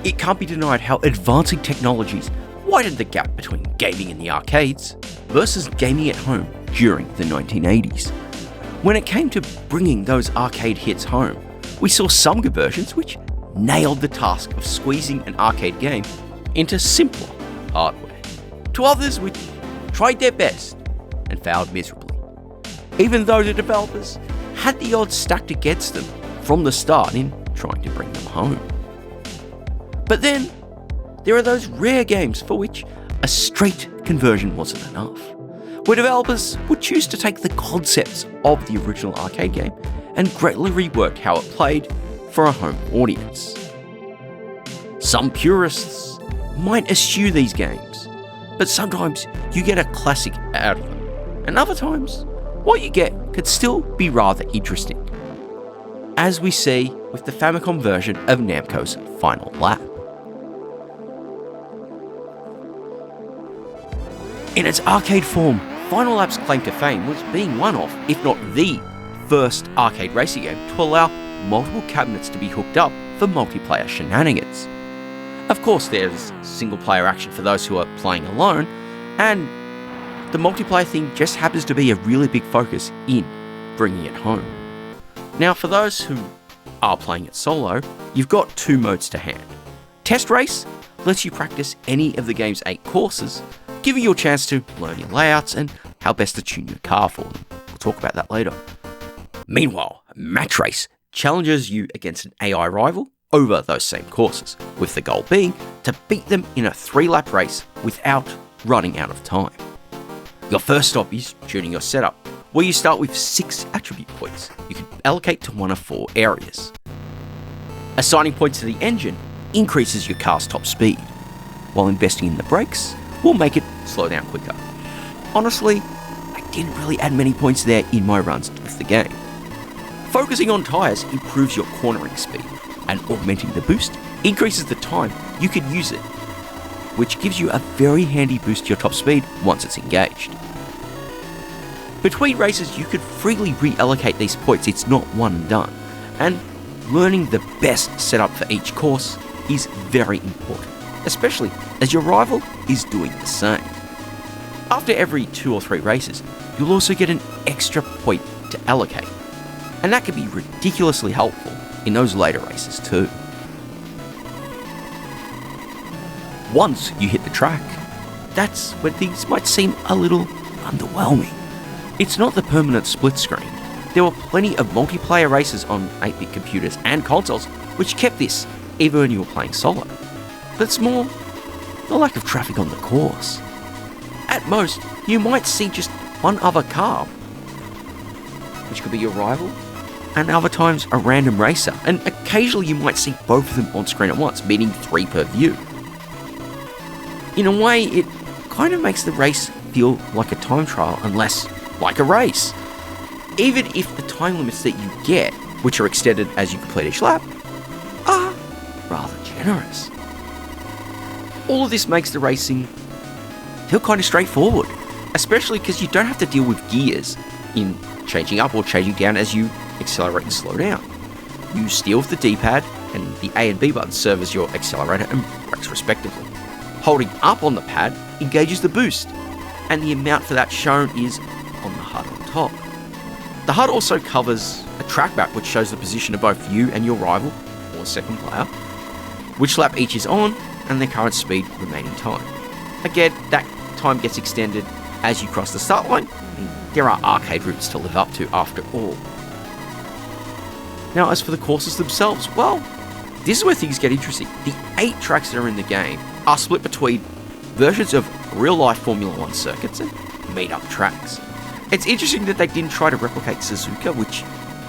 It can't be denied how advancing technologies widened the gap between gaming in the arcades versus gaming at home during the 1980s. When it came to bringing those arcade hits home, we saw some conversions which nailed the task of squeezing an arcade game into simpler hardware, to others which tried their best and failed miserably, even though the developers had the odds stacked against them from the start in trying to bring them home. But then, there are those rare games for which a straight conversion wasn't enough, where developers would choose to take the concepts of the original arcade game and greatly rework how it played for a home audience. Some purists might eschew these games, but sometimes you get a classic out of them, and other times, what you get could still be rather interesting, as we see with the Famicom version of Namco's Final Lap. In its arcade form, Final Lap's claim to fame was being one of, if not the, first arcade racing game to allow multiple cabinets to be hooked up for multiplayer shenanigans. Of course, there's single-player action for those who are playing alone, and the multiplayer thing just happens to be a really big focus in bringing it home. Now, for those who are playing it solo, you've got two modes to hand. Test Race lets you practice any of the game's 8 courses, giving you a chance to learn your layouts and how best to tune your car for them. We'll talk about that later. Meanwhile, Match Race challenges you against an AI rival over those same courses, with the goal being to beat them in a 3-lap race without running out of time. Your first stop is tuning your setup, where you start with 6 attribute points you can allocate to one of 4 areas. Assigning points to the engine increases your car's top speed, while investing in the brakes will make it slow down quicker. Honestly, I didn't really add many points there in my runs with the game. Focusing on tyres improves your cornering speed, and augmenting the boost increases the time you can use it, which gives you a very handy boost to your top speed once it's engaged. Between races, you could freely reallocate these points, it's not one and done, and learning the best setup for each course is very important, especially as your rival is doing the same. After every 2 or 3 races, you'll also get an extra point to allocate, and that can be ridiculously helpful in those later races too. Once you hit the track, that's when things might seem a little underwhelming. It's not the permanent split screen. There were plenty of multiplayer races on 8-bit computers and consoles which kept this even when you were playing solo. But it's more the lack of traffic on the course. At most, you might see just one other car, which could be your rival, and other times a random racer, and occasionally you might see both of them on screen at once, meaning 3 per view. In a way, it kind of makes the race feel like a time trial and less like a race, even if the time limits that you get, which are extended as you complete each lap, are rather generous. All of this makes the racing feel kind of straightforward, especially because you don't have to deal with gears in changing up or changing down as you accelerate and slow down. You steer with the D-pad, and the A and B buttons serve as your accelerator and brakes respectively. Holding up on the pad engages the boost, and the amount for that shown is on the HUD on top. The HUD also covers a track map which shows the position of both you and your rival, or second player, which lap each is on, and their current speed remaining time. Again, that time gets extended as you cross the start line. There are arcade routes to live up to after all. Now, as for the courses themselves, well, this is where things get interesting. The 8 tracks that are in the game are split between versions of real-life Formula 1 circuits and made-up tracks. It's interesting that they didn't try to replicate Suzuka, which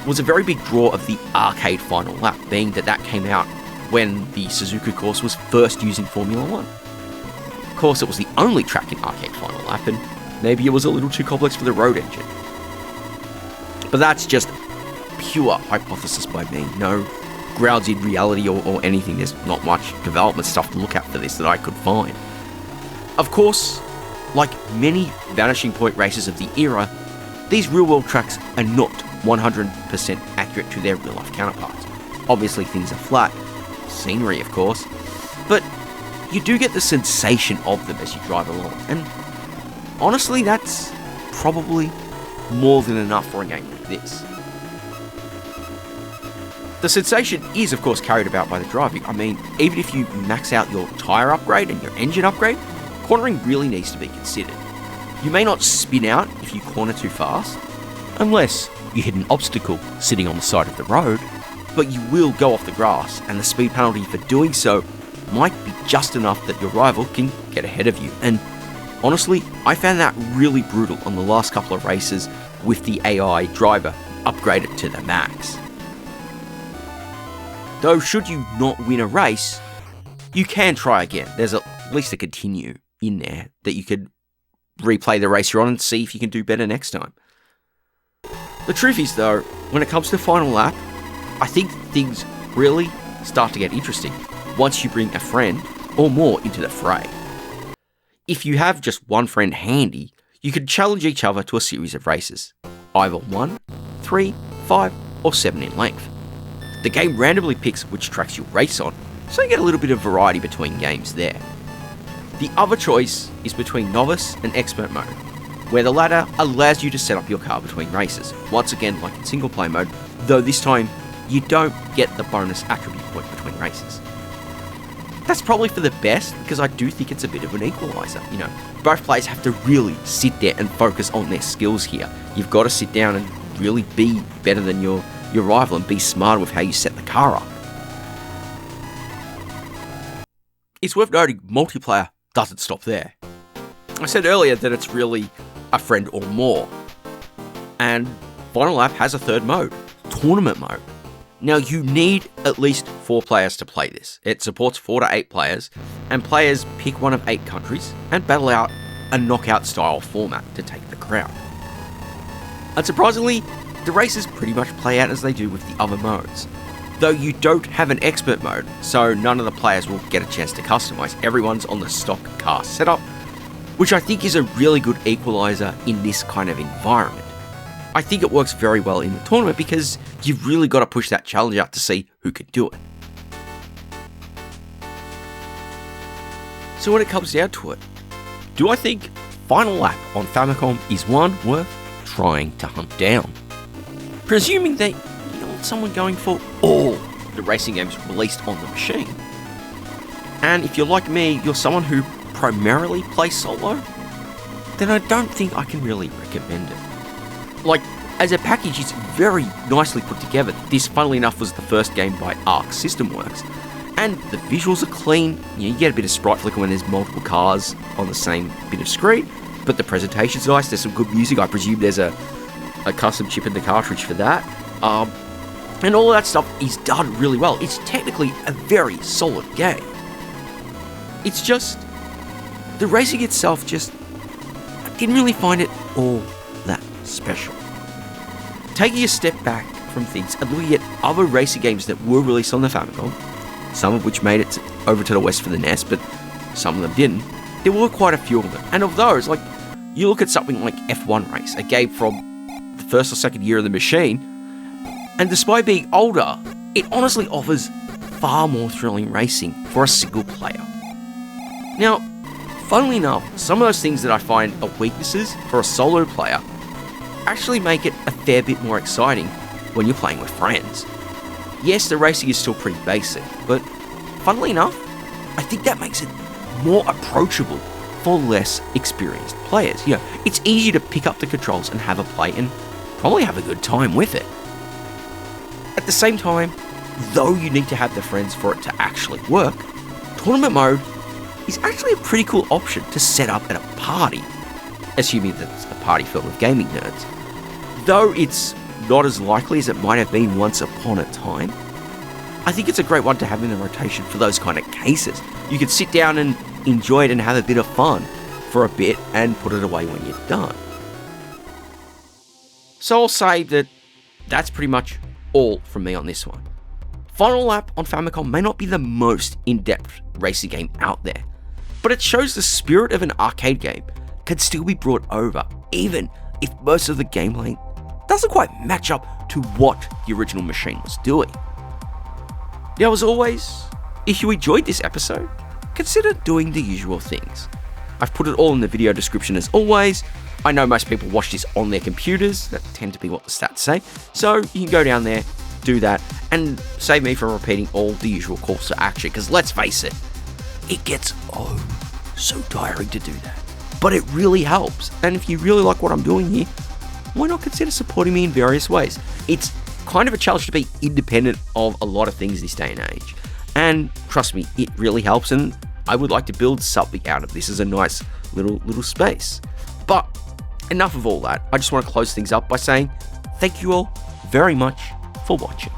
was a very big draw of the arcade Final Lap, being that came out when the Suzuka course was first using Formula 1. Of course, it was the only track in arcade Final Lap, and maybe it was a little too complex for the road engine. But that's just pure hypothesis by me, no grounds in reality or anything. There's not much development stuff to look at for this that I could find. Of course, like many Vanishing Point races of the era, these real-world tracks are not 100% accurate to their real-life counterparts. Obviously, things are flat, scenery of course, but you do get the sensation of them as you drive along, and honestly, that's probably more than enough for a game like this. The sensation is, of course, carried about by the driving. I mean, even if you max out your tyre upgrade and your engine upgrade, cornering really needs to be considered. You may not spin out if you corner too fast, unless you hit an obstacle sitting on the side of the road, but you will go off the grass, and the speed penalty for doing so might be just enough that your rival can get ahead of you. And honestly, I found that really brutal on the last couple of races with the AI driver upgraded to the max. Though should you not win a race, you can try again. There's at least a continue in there that you could replay the race you're on and see if you can do better next time. The truth is though, when it comes to final lap, I think things really start to get interesting once you bring a friend or more into the fray. If you have just one friend handy, you could challenge each other to a series of races, either 1, 3, 5 or 7 in length. The game randomly picks which tracks you'll race on, so you get a little bit of variety between games there. The other choice is between novice and expert mode, where the latter allows you to set up your car between races, once again like in single player mode, though this time you don't get the bonus attribute point between races. That's probably for the best, because I do think it's a bit of an equaliser. You know, both players have to really sit there and focus on their skills here. You've got to sit down and really be better than your rival and be smarter with how you set the car up. It's worth noting multiplayer doesn't stop there. I said earlier that it's really a friend or more, and Final Lap has a third mode, tournament mode. Now you need at least 4 players to play this. It supports 4 to 8 players, and players pick one of 8 countries and battle out a knockout style format to take the crown. Unsurprisingly, the races pretty much play out as they do with the other modes, though you don't have an expert mode, so none of the players will get a chance to customize. Everyone's on the stock car setup, which I think is a really good equalizer in this kind of environment. I think it works very well in the tournament because you've really got to push that challenge out to see who can do it. So when it comes down to it, do I think Final Lap on Famicom is one worth trying to hunt down? Presuming that you want someone going for all the racing games released on the machine. And if you're like me, you're someone who primarily plays solo, then I don't think I can really recommend it. Like, as a package, it's very nicely put together. This, funnily enough, was the first game by Arc System Works. And the visuals are clean. You get a bit of sprite flicker when there's multiple cars on the same bit of screen. But the presentation's nice. There's some good music. I presume there's a custom chip in the cartridge for that. And all of that stuff is done really well. It's technically a very solid game. It's just, the racing itself I didn't really find it all that special. Taking a step back from things and looking at other racing games that were released on the Famicom, some of which made it over to the West for the NES, but some of them didn't, there were quite a few of them. And of those, like, you look at something like F1 Race, a game from the first or second year of the machine, and despite being older, it honestly offers far more thrilling racing for a single player. Now, funnily enough, some of those things that I find are weaknesses for a solo player actually make it a fair bit more exciting when you're playing with friends. Yes, the racing is still pretty basic, but funnily enough, I think that makes it more approachable for less experienced players. You know, it's easy to pick up the controls and have a play and probably have a good time with it. At the same time, though you need to have the friends for it to actually work, tournament mode is actually a pretty cool option to set up at a party, assuming that it's a party filled with gaming nerds. Though it's not as likely as it might have been once upon a time, I think it's a great one to have in the rotation for those kind of cases. You can sit down and enjoy it and have a bit of fun for a bit and put it away when you're done. So I'll say that that's pretty much all from me on this one. Final Lap on Famicom may not be the most in-depth racing game out there, but it shows the spirit of an arcade game can still be brought over, even if most of the gameplay doesn't quite match up to what the original machine was doing. Now, as always, If you enjoyed this episode, consider doing the usual things. I've put it all in the video description as always. I know most people watch this on their computers, that tend to be what the stats say, so you can go down there, do that, and save me from repeating all the usual calls to action, because let's face it gets so tiring to do that. But it really helps, and if you really like what I'm doing here, why not consider supporting me in various ways? It's kind of a challenge to be independent of a lot of things this day and age, and trust me, it really helps, and I would like to build something out of this as a nice little space. But enough of all that. I just want to close things up by saying thank you all very much for watching.